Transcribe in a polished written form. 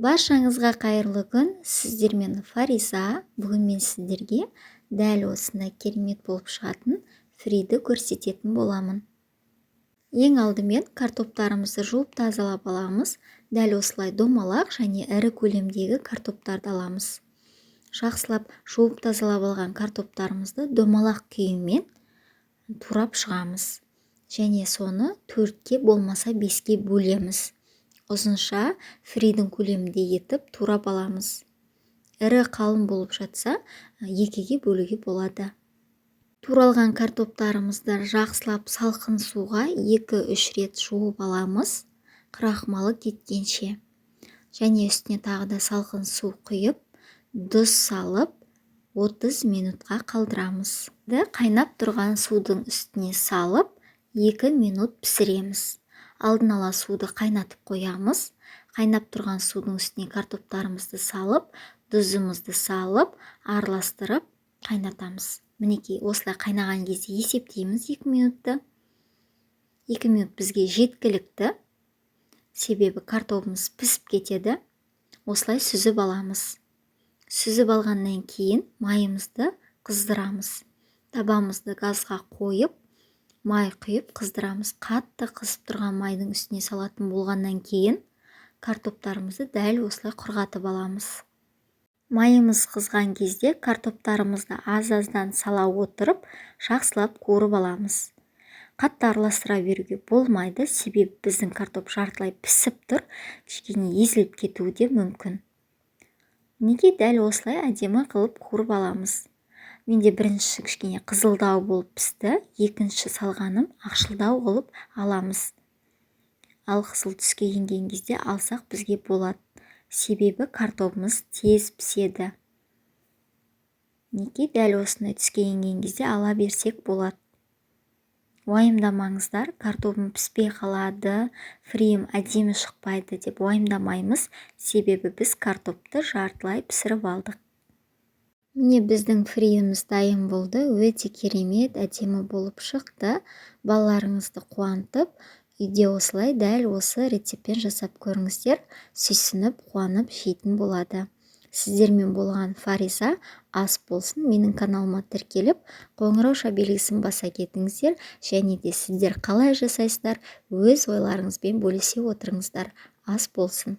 Баршаңызға қайырлы күн. Сіздермен Фариза. Бүгін мен сіздерге дәл осындай керемет болып шығатын фриді көрсететін боламын. Ең алдымен картоптарымызды жуып тазалап аламыз. Дәл осылай домалақ және ірі көлемдегі картоптарды аламыз. Жақсылап жуып тазалап алған картоптарымызды домалақ күйімен турап шығамыз. Және соны 4-ке болмаса 5-ке бөлеміз. Ұзынша фридің көлемінде етіп турап аламыз. Ірі қалың болып жатса 2-ге бөлуге болады. Туралған картоптарымызды жақсылап салқын суға 2-3 рет жуып аламыз, крахмалы кеткенше. Және үстіне тағы да салқын су құйып, тұз салып 30 минутқа қалдырамыз. Қайнап тұрған судың үстіне салып 2 минут пісіреміз. Алдын ала суды қайнатып қоямыз. Қайнап тұрған судың үстіне картоптарымызды салып, тұзымызды салып, араластырып қайнатамыз. Мінекей, осылай қайнаған кезде есептейміз 2 минутты. 2 минут бізге жеткілікті. Себебі картопымыз пісіп кетеді. Осылай сүзіп аламыз. Сүзіп алғаннан кейін майымызды қыздырамыз. Табамызды газға қойып, май құйып қыздырамыз. Қатты қызып тұрған майдың үстіне салатын болғаннан кейін картоптарымызды дәл осылай құрғатып аламыз. Майымыз қызған кезде картоптарымызды аз-аздан сала отырып, жақсылап қуырып аламыз. Қатты араластыра беруге болмайды, себебі біздің картоп жартылай пісіп тұр, кішкене езіліп кетуі де мүмкін. Неге дәл осылай әдемі қылып қуырып аламыз. Менде бірінші кішкене қызылдау болып пісті, екінші салғаным ақшылдау қылып аламыз. Ал қызыл түске енген кезде алсақ бізге болады. Себебі картопымыз тез піседі. Неге дәл осындай түске енген кезде ала берсек болады. Уайымдамаңыздар, картопым піспей қалады, фриім әдемі шықпайды деп уайымдамаймыз, себебі біз картопты жартылай пісіріп алдық. Міне біздің фриіміз дайын болды, өте керемет, әдемі болып шықты. Балаларыңызды қуантып, үйде осылай дәл осы рецептпен жасап көріңіздер, сүйсініп, қуанып жейтін болады. Сіздермен болған Фариза. Ас болсын. Менің каналыма тіркеліп, қоңырау белгісін баса кетіңіздер, және де сіздер қалай жасайсыздар, өз ойларыңызбен бөлісе отырыңыздар. Ас болсын.